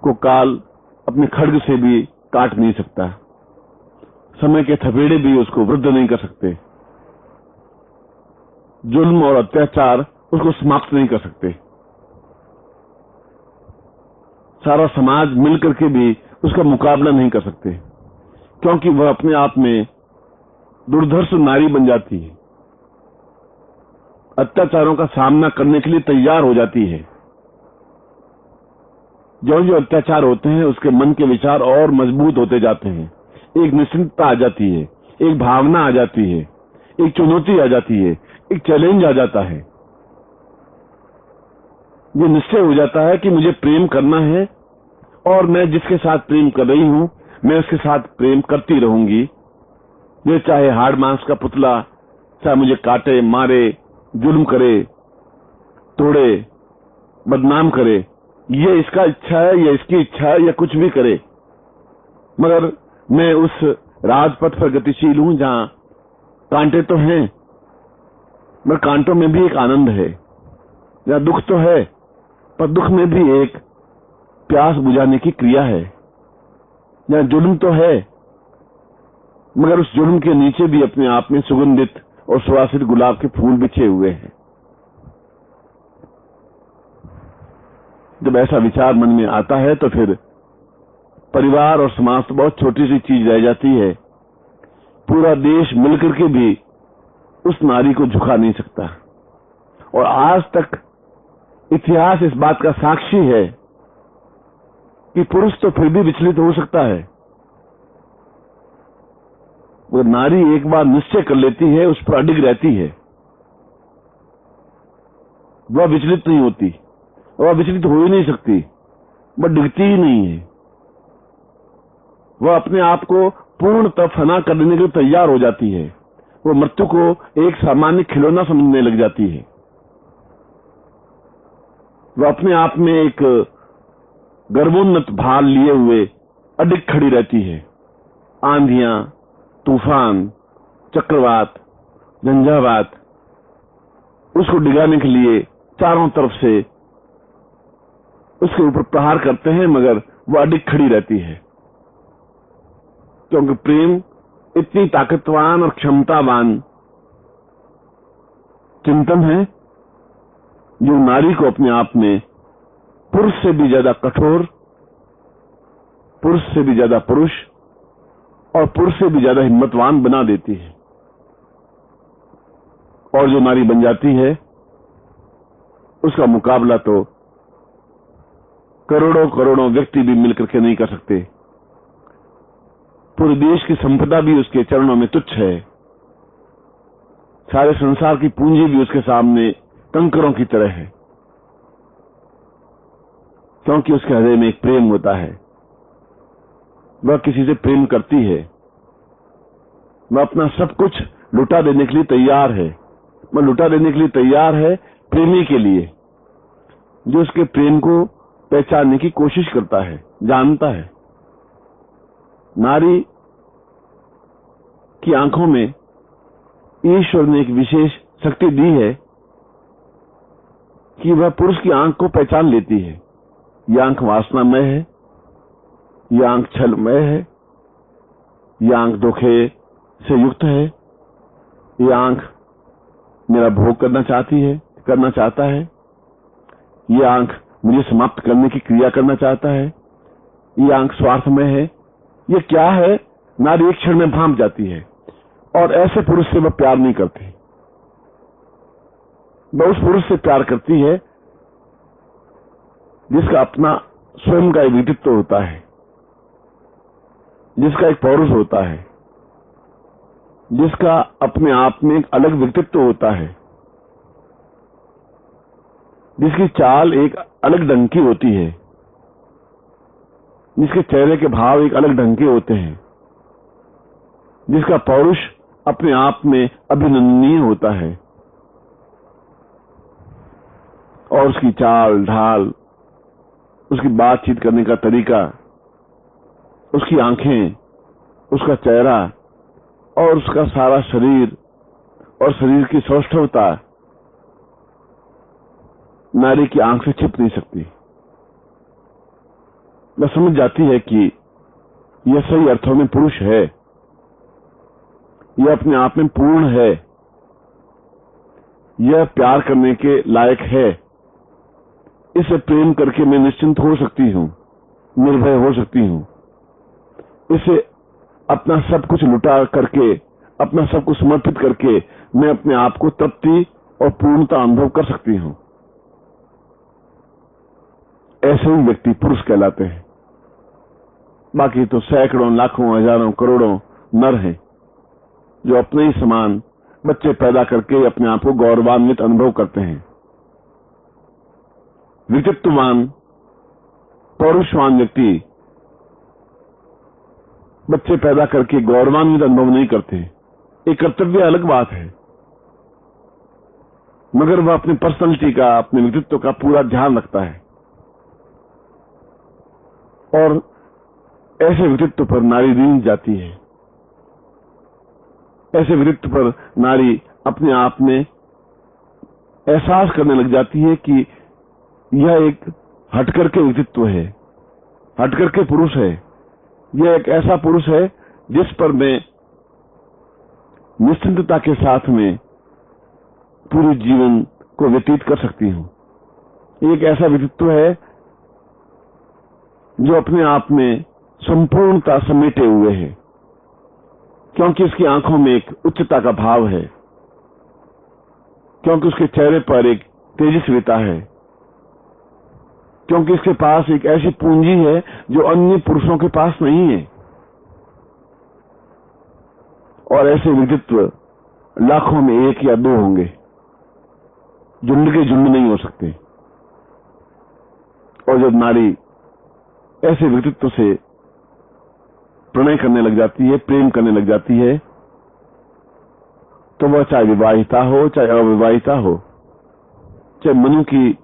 को काल अपने खड्ग से भी काट नहीं सकता, समय के थपेड़े भी उसको वृद्ध नहीं कर सकते, जुल्म और अत्याचार उसको समाप्त नहीं कर सकते, सारा समाज मिलकर के भी उसका मुकाबला नहीं कर सकते, क्योंकि वह अपने आप में दुर्धर्ष नारी बन जाती है, अत्याचारों का सामना करने के लिए तैयार हो जाती है। जो जो अत्याचार होते हैं उसके मन के विचार और मजबूत होते जाते हैं, एक निश्चिंतता आ जाती है, एक भावना आ जाती है, एक चुनौती आ जाती है, एक चैलेंज आ जाता है। ये निश्चय हो जाता है कि मुझे प्रेम करना है और मैं जिसके साथ प्रेम कर रही हूं मैं उसके साथ प्रेम करती रहूंगी। ये चाहे हाड़ मांस का पुतला, चाहे मुझे काटे, मारे, जुल्म करे, तोड़े, बदनाम करे, ये इसका इच्छा है या इसकी इच्छा है या कुछ भी करे, मगर मैं उस राजपथ पर गतिशील हूं जहां कांटे तो हैं, मगर कांटों में भी एक आनंद है, जहां दुख तो है पर दुख में भी एक प्यास बुझाने की क्रिया है, जहां जुल्म तो है मगर उस जुल्म के नीचे भी अपने आप में सुगंधित और सुवासित गुलाब के फूल बिछे हुए हैं। जब ऐसा विचार मन में आता है तो फिर परिवार और समाज तो बहुत छोटी सी चीज रह जाती है, पूरा देश मिलकर के भी उस नारी को झुका नहीं सकता। और आज तक इतिहास इस बात का साक्षी है कि पुरुष तो फिर भी विचलित हो सकता है, वो नारी एक बार निश्चय कर लेती है, उस पर अडिग रहती है, वह विचलित नहीं होती, वह विचलित हो ही नहीं सकती, वह डिगती ही नहीं है, वह अपने आप को पूर्णतः फना कर देने के लिए तैयार हो जाती है, वो मृत्यु को एक सामान्य खिलौना समझने लग जाती है, वह अपने आप में एक गर्वोन्नत भाल लिए हुए अडिग खड़ी रहती है। आंधियां, तूफान, चक्रवात, झंझावात उसको डिगाने के लिए चारों तरफ से उसके ऊपर प्रहार करते हैं, मगर वो अडिग खड़ी रहती है, क्योंकि प्रेम इतनी ताकतवान और क्षमतावान चिंतन है जो नारी को अपने आप में पुरुष से भी ज्यादा कठोर, पुरुष से भी ज्यादा पुरुष और पुरुष से भी ज्यादा हिम्मतवान बना देती है। और जो नारी बन जाती है उसका मुकाबला तो करोड़ों करोड़ों व्यक्ति भी मिलकर के नहीं कर सकते, पूरे देश की संपदा भी उसके चरणों में तुच्छ है, सारे संसार की पूंजी भी उसके सामने कंकरों की तरह है, क्योंकि उसके हृदय में एक प्रेम होता है, वह किसी से प्रेम करती है, वह अपना सब कुछ लुटा देने के लिए तैयार है, वह लुटा देने के लिए तैयार है प्रेमी के लिए, जो उसके प्रेम को पहचानने की कोशिश करता है, जानता है। नारी की आंखों में ईश्वर ने एक विशेष शक्ति दी है कि वह पुरुष की आंख को पहचान लेती है। यह आंख वासनामय है, यह आंख छलमय है, यह आंख धोखे से युक्त है, यह आंख मेरा भोग करना चाहता है, यह आंख मुझे समाप्त करने की क्रिया करना चाहता है, यह आंख स्वार्थमय है। यह क्या है, नारी एक क्षण में भांप जाती है और ऐसे पुरुष से वह प्यार नहीं करती। वह उस पुरुष से प्यार करती है जिसका अपना स्वयं का एक व्यक्तित्व होता है, जिसका एक पौरुष होता है, जिसका अपने आप में एक अलग व्यक्तित्व होता है, जिसकी चाल एक अलग ढंग की होती है, जिसके चेहरे के भाव एक अलग ढंग के होते हैं, जिसका पौरुष अपने आप में अभिनंदनीय होता है और उसकी चाल ढाल, उसकी बातचीत करने का तरीका, उसकी आंखें, उसका चेहरा और उसका सारा शरीर और शरीर की सौष्ठवता नारी की आंख से छिप नहीं सकती। वह समझ जाती है कि यह सही अर्थों में पुरुष है, यह अपने आप में पूर्ण है, यह प्यार करने के लायक है, इसे प्रेम करके मैं निश्चिंत हो सकती हूं, निर्भय हो सकती हूं, इसे अपना सब कुछ लुटा करके, अपना सब कुछ समर्पित करके मैं अपने आप को तृप्ति और पूर्णता अनुभव कर सकती हूं। ऐसे ही व्यक्ति पुरुष कहलाते हैं। बाकी तो सैकड़ों, लाखों, हजारों, करोड़ों नर हैं जो अपने ही समान बच्चे पैदा करके अपने आप को गौरवान्वित अनुभव करते हैं। व्यक्तित्ववान, पौरुषवान व्यक्ति बच्चे पैदा करके गौरवान्वित अनुभव नहीं करते। एक कर्तव्य अलग बात है, मगर वह अपनी पर्सनैलिटी का, अपने व्यक्तित्व का पूरा ध्यान रखता है और ऐसे व्यक्तित्व पर नारी रीझ जाती है। ऐसे व्यक्तित्व पर नारी अपने आप में एहसास करने लग जाती है कि यह एक हटकर के व्यक्तित्व है, हटकर के पुरुष है। यह एक ऐसा पुरुष है जिस पर मैं निश्चिंतता के साथ में पूरे जीवन को व्यतीत कर सकती हूं। एक ऐसा व्यक्तित्व है जो अपने आप में संपूर्णता समेटे हुए है, क्योंकि उसकी आंखों में एक उच्चता का भाव है, क्योंकि उसके चेहरे पर एक तेजस्विता है, क्योंकि इसके पास एक ऐसी पूंजी है जो अन्य पुरुषों के पास नहीं है। और ऐसे व्यक्तित्व लाखों में एक या दो होंगे, झुंड के झुंड नहीं हो सकते। और जब नारी ऐसे व्यक्तित्व से प्रणय करने लग जाती है, प्रेम करने लग जाती है, तो वह चाहे विवाहिता हो चाहे अविवाहिता हो, चाहे मनु की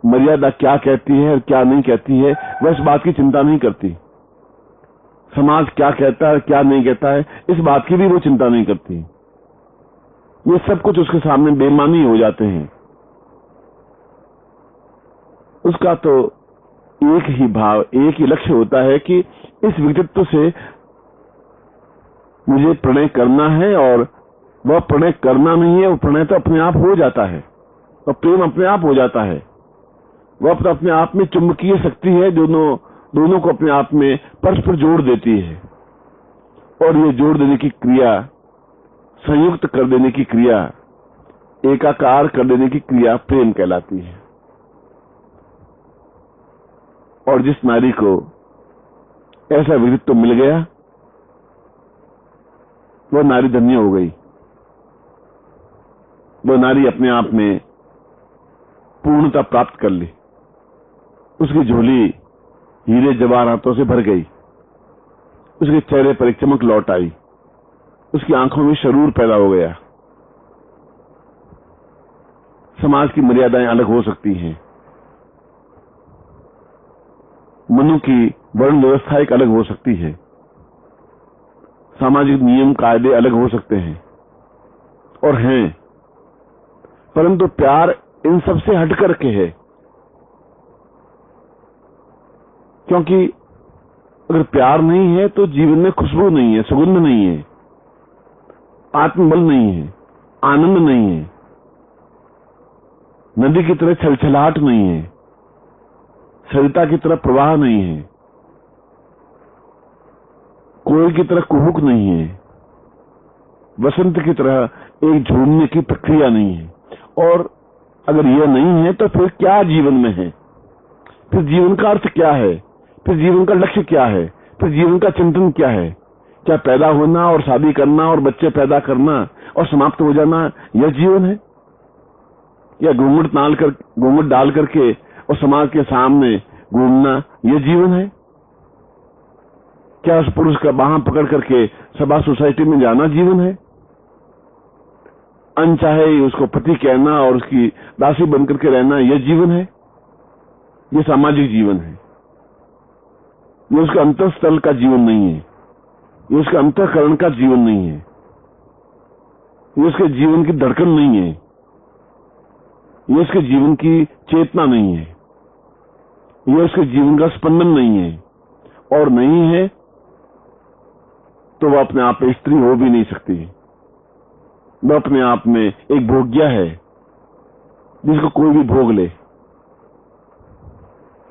मर्यादा क्या कहती है और क्या नहीं कहती है, वह इस बात की चिंता नहीं करती। समाज क्या कहता है क्या नहीं कहता है, इस बात की भी वो चिंता नहीं करती। ये सब कुछ उसके सामने बेमानी हो जाते हैं। उसका तो एक ही भाव, एक ही लक्ष्य होता है कि इस व्यक्तित्व से मुझे प्रणय करना है, और वह प्रणय करना नहीं है, वो प्रणय तो अपने आप हो जाता है और प्रेम अपने आप हो जाता है। वह अपने आप में चुंबकीय शक्ति है, दोनों को अपने आप में परस्पर जोड़ देती है। और ये जोड़ देने की क्रिया, संयुक्त कर देने की क्रिया, एकाकार कर देने की क्रिया प्रेम कहलाती है। और जिस नारी को ऐसा व्यक्तित्व मिल गया, वह नारी धन्य हो गई। वह नारी अपने आप में पूर्णता प्राप्त कर ली। उसकी झोली हीरे जवाहरातों से भर गई। उसके चेहरे पर एक चमक लौट आई। उसकी आंखों में शरूर पैदा हो गया। समाज की मर्यादाएं अलग हो सकती हैं, मनु की वर्ण व्यवस्था एक अलग हो सकती है, सामाजिक नियम कायदे अलग हो सकते हैं और हैं, परंतु प्यार इन सब से हट करके है। क्योंकि अगर प्यार नहीं है तो जीवन में खुशबू नहीं है, सुगंध नहीं है, आत्मबल नहीं है, आनंद नहीं है, नदी की तरह छलछलाहट नहीं है, सरिता की तरह प्रवाह नहीं है, कोयल की तरह कुहुक नहीं है, वसंत की तरह एक झूमने की प्रक्रिया नहीं है। और अगर यह नहीं है तो फिर क्या जीवन में है? फिर जीवन का अर्थ क्या है? फिर जीवन का लक्ष्य क्या है? फिर जीवन का चिंतन क्या है? क्या पैदा होना और शादी करना और बच्चे पैदा करना और समाप्त हो जाना यह जीवन है? या घूंघट डाल करके और समाज के सामने घूमना यह जीवन है? क्या उस पुरुष का बाहां पकड़ करके सभा सोसाइटी में जाना जीवन है? अनचाहे उसको पति कहना और उसकी दासी बनकर के रहना यह जीवन है? यह सामाजिक जीवन है। ये उसके अंतःस्थल का जीवन नहीं है, ये उसके अंतःकरण का जीवन नहीं है, ये उसके जीवन की धड़कन नहीं है, ये उसके जीवन की चेतना नहीं है, ये उसके जीवन का स्पंदन नहीं है। और नहीं है तो वह अपने आप में स्त्री हो भी नहीं सकती। वह अपने आप में एक भोग्या है जिसको कोई भी भोग ले।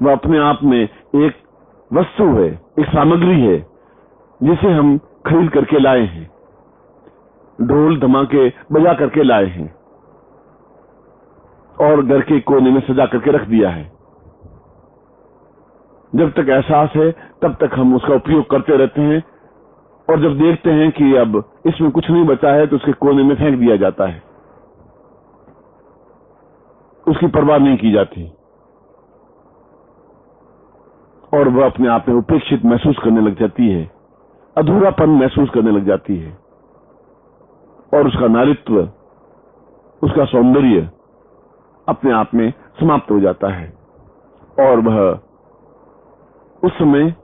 वह अपने आप में एक वस्तु है, एक सामग्री है जिसे हम खरीद करके लाए हैं, ढोल धमाके बजा करके लाए हैं और घर के कोने में सजा करके रख दिया है। जब तक एहसास है तब तक हम उसका उपयोग करते रहते हैं और जब देखते हैं कि अब इसमें कुछ नहीं बचा है तो उसके कोने में फेंक दिया जाता है, उसकी परवाह नहीं की जाती और वह अपने आप में उपेक्षित महसूस करने लग जाती है, अधूरापन महसूस करने लग जाती है और उसका नारीत्व, उसका सौंदर्य अपने आप में समाप्त हो जाता है। और वह उस समय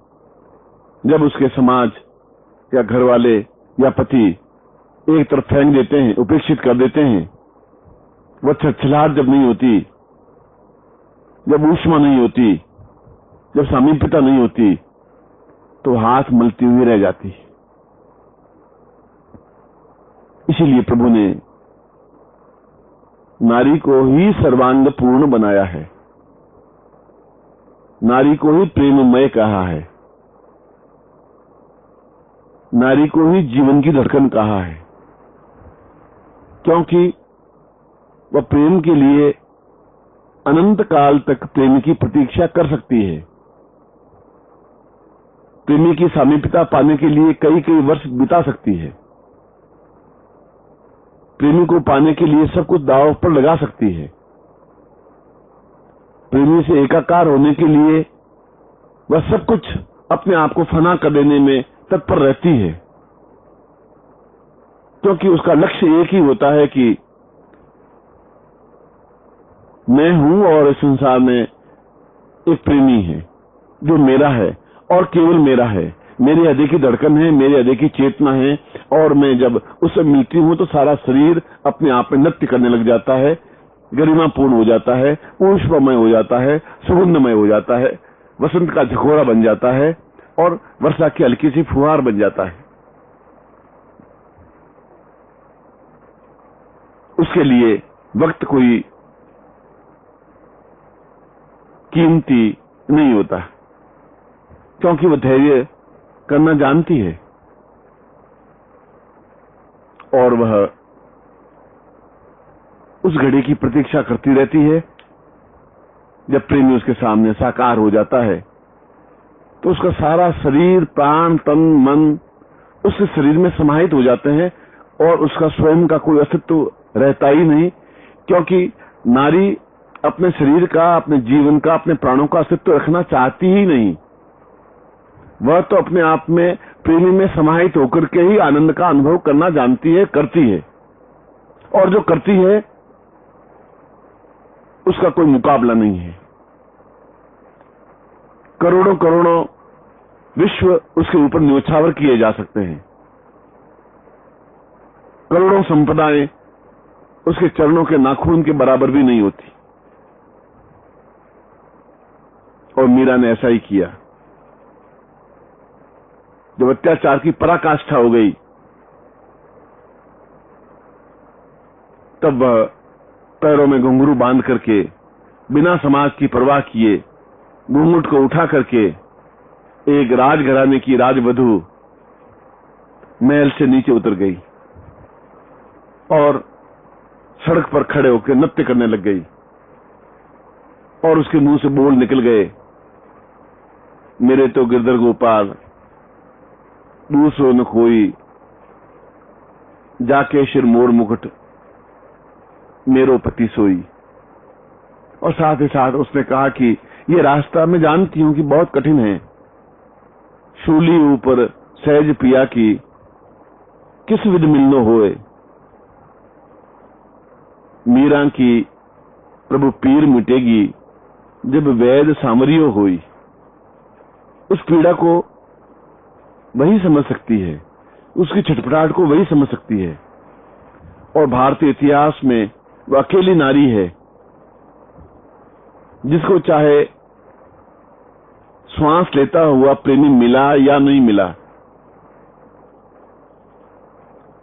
जब उसके समाज या घर वाले या पति एक तरफ फेंक देते हैं, उपेक्षित कर देते हैं, वह छलछलाहट जब नहीं होती, जब ऊष्मा नहीं होती, जब सामीप्यता नहीं होती, तो हाथ मलती हुई रह जाती। इसीलिए प्रभु ने नारी को ही सर्वांग पूर्ण बनाया है, नारी को ही प्रेममय कहा है, नारी को ही जीवन की धड़कन कहा है, क्योंकि वह प्रेम के लिए अनंत काल तक प्रेम की प्रतीक्षा कर सकती है। प्रेमी की सामीप्यता पाने के लिए कई कई वर्ष बिता सकती है। प्रेमी को पाने के लिए सब कुछ दांव पर लगा सकती है। प्रेमी से एकाकार होने के लिए वह सब कुछ अपने आप को फना कर देने में तत्पर रहती है, क्योंकि उसका लक्ष्य एक ही होता है कि मैं हूं और इस संसार में एक प्रेमी है जो मेरा है और केवल मेरा है, मेरे हृदय की धड़कन है, मेरे हृदय की चेतना है। और मैं जब उससे मिलती हूं तो सारा शरीर अपने आप में नृत्य करने लग जाता है, गरिमापूर्ण हो जाता है, ऊष्ममय हो जाता है, सुगंधमय हो जाता है, वसंत का झकोरा बन जाता है और वर्षा की हल्की सी फुहार बन जाता है। उसके लिए वक्त कोई कीमती नहीं होता, क्योंकि वह धैर्य करना जानती है और वह उस घड़ी की प्रतीक्षा करती रहती है जब प्रेमी उसके सामने साकार हो जाता है। तो उसका सारा शरीर, प्राण, तन, मन उस शरीर में समाहित हो जाते हैं और उसका स्वयं का कोई अस्तित्व रहता ही नहीं, क्योंकि नारी अपने शरीर का, अपने जीवन का, अपने प्राणों का अस्तित्व रखना चाहती ही नहीं। वह तो अपने आप में प्रेमी में समाहित होकर के ही आनंद का अनुभव करना जानती है, करती है, और जो करती है उसका कोई मुकाबला नहीं है। करोड़ों करोड़ों विश्व उसके ऊपर न्योछावर किए जा सकते हैं, करोड़ों संपदाएं उसके चरणों के नाखून के बराबर भी नहीं होती। और मीरा ने ऐसा ही किया। जब अत्याचार की पराकाष्ठा हो गई तब वह पैरों में घुंघरू बांध करके बिना समाज की परवाह किए घूंघट को उठा करके एक राजघराने की राजवधू महल से नीचे उतर गई और सड़क पर खड़े होकर नृत्य करने लग गई। और उसके मुंह से बोल निकल गए, मेरे तो गिरधर गोपाल दूसरों न कोई, जाके शिर मोर मुकुट मेरो पति सोई। और साथ ही साथ उसने कहा कि ये रास्ता मैं जानती हूं कि बहुत कठिन है, शूली ऊपर सहज पिया की किस विध मिलनो होए। मीरा की प्रभु पीर मिटेगी जब वैद सामरियो होई। उस पीड़ा को वही समझ सकती है, उसकी छटपटाहट को वही समझ सकती है। और भारतीय इतिहास में वो अकेली नारी है जिसको चाहे श्वास लेता हुआ प्रेमी मिला या नहीं मिला,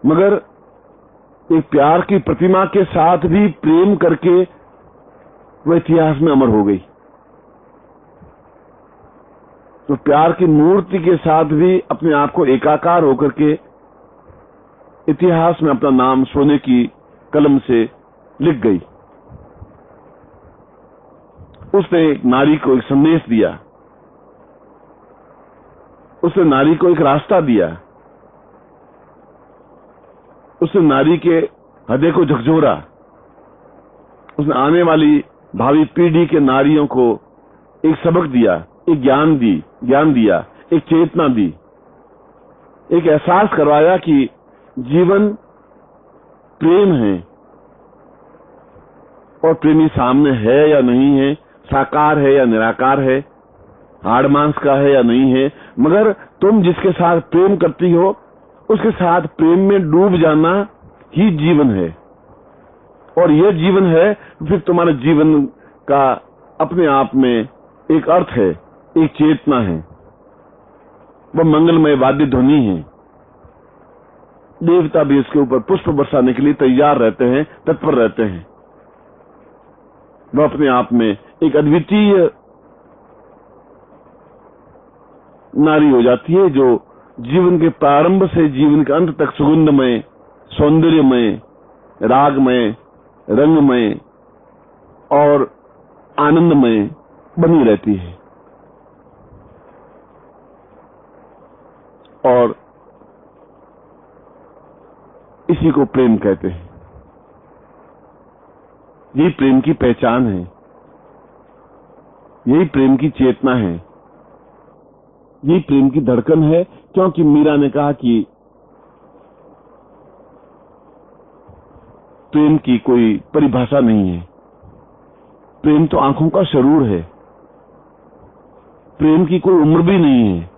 मगर एक प्यार की प्रतिमा के साथ भी प्रेम करके वह इतिहास में अमर हो गई। तो प्यार की मूर्ति के साथ भी अपने आप को एकाकार होकर के इतिहास में अपना नाम सोने की कलम से लिख गई। उसने एक नारी को एक संदेश दिया, उसने नारी को एक रास्ता दिया, उसने नारी के हृदय को झकझोरा, उसने आने वाली भावी पीढ़ी के नारियों को एक सबक दिया, एक ज्ञान दिया, एक चेतना दी, एक एहसास करवाया कि जीवन प्रेम है और प्रेमी सामने है या नहीं है, साकार है या निराकार है, हाड़ मांस का है या नहीं है, मगर तुम जिसके साथ प्रेम करती हो उसके साथ प्रेम में डूब जाना ही जीवन है। और यह जीवन है फिर तुम्हारे जीवन का अपने आप में एक अर्थ है, एक चेतना है, वह मंगलमय वाद्य ध्वनि है। देवता भी इसके ऊपर पुष्प बरसाने के लिए तैयार रहते हैं, तत्पर रहते हैं। वह अपने आप में एक अद्वितीय नारी हो जाती है जो जीवन के प्रारंभ से जीवन के अंत तक सुगंधमय, सौंदर्यमय, रागमय, रंगमय और आनंदमय बनी रहती है। और इसी को प्रेम कहते हैं। यही प्रेम की पहचान है, यही प्रेम की चेतना है, यही प्रेम की धड़कन है। क्योंकि मीरा ने कहा कि प्रेम की कोई परिभाषा नहीं है, प्रेम तो आंखों का शरूर है, प्रेम की कोई उम्र भी नहीं है,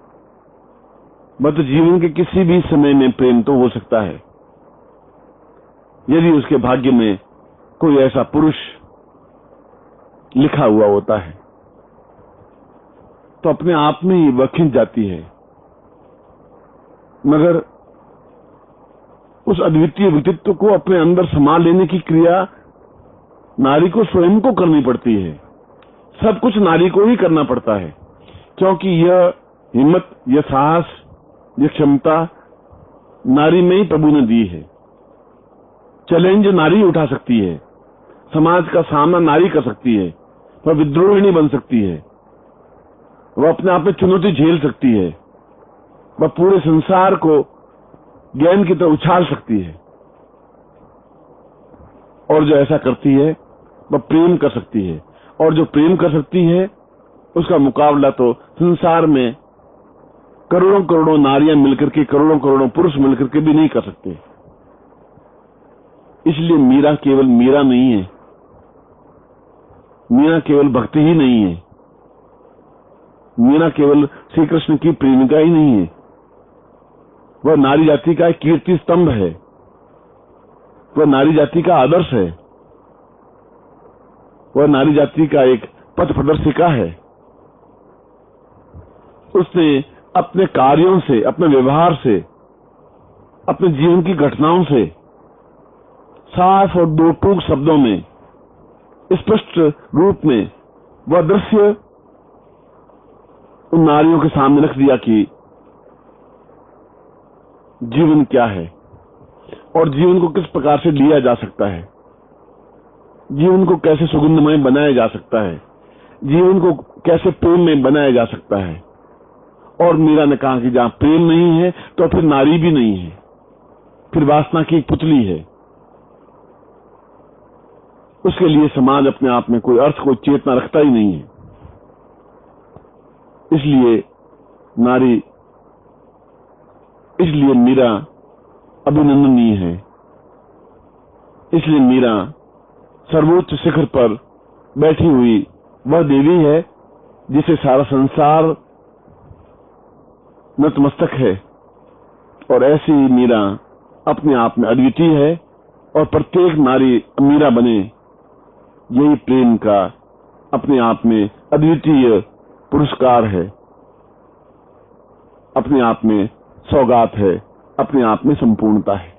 बस जीवन के किसी भी समय में प्रेम तो हो सकता है यदि उसके भाग्य में कोई ऐसा पुरुष लिखा हुआ होता है तो अपने आप में ही वह खिंच जाती है। मगर उस अद्वितीय व्यक्तित्व को अपने अंदर समा लेने की क्रिया नारी को स्वयं को करनी पड़ती है। सब कुछ नारी को ही करना पड़ता है, क्योंकि यह हिम्मत, यह साहस, यह क्षमता नारी में ही प्रभु ने दी है। चैलेंज नारी उठा सकती है, समाज का सामना नारी कर सकती है, वह विद्रोहिणी बन सकती है, वह अपने आप में चुनौती झेल सकती है, वह पूरे संसार को ज्ञान की तरह उछाल सकती है। और जो ऐसा करती है वह प्रेम कर सकती है, और जो प्रेम कर सकती है उसका मुकाबला तो संसार में करोड़ों करोड़ों नारियां मिलकर के, करोड़ों करोड़ों पुरुष मिलकर के भी नहीं कर सकते। इसलिए मीरा केवल मीरा नहीं है, मीरा केवल भक्ति ही नहीं है, मीरा केवल श्री कृष्ण की प्रेमिका ही नहीं है, वह नारी जाति का एक कीर्ति स्तंभ है। वह नारी जाति का आदर्श है, वह नारी जाति का एक पथ प्रदर्शिका है। उसने अपने कार्यों से, अपने व्यवहार से, अपने जीवन की घटनाओं से साफ और दो टूक शब्दों में, स्पष्ट रूप में वह दृश्य उन नारियों के सामने रख दिया कि जीवन क्या है और जीवन को किस प्रकार से लिया जा सकता है, जीवन को कैसे सुगंधमय बनाया जा सकता है, जीवन को कैसे प्रेम में बनाया जा सकता है। और मीरा ने कहा कि जहां प्रेम नहीं है तो फिर नारी भी नहीं है, फिर वासना की एक पुतली है। उसके लिए समाज अपने आप में कोई अर्थ, कोई चेतना रखता ही नहीं है। इसलिए मीरा अभिनंदनीय है। इसलिए मीरा सर्वोच्च शिखर पर बैठी हुई वह देवी है जिसे सारा संसार नतमस्तक है। और ऐसी मीरा अपने आप में अद्वितीय है और प्रत्येक नारी मीरा बने, यही प्रेम का अपने आप में अद्वितीय पुरस्कार है, अपने आप में सौगात है, अपने आप में संपूर्णता है।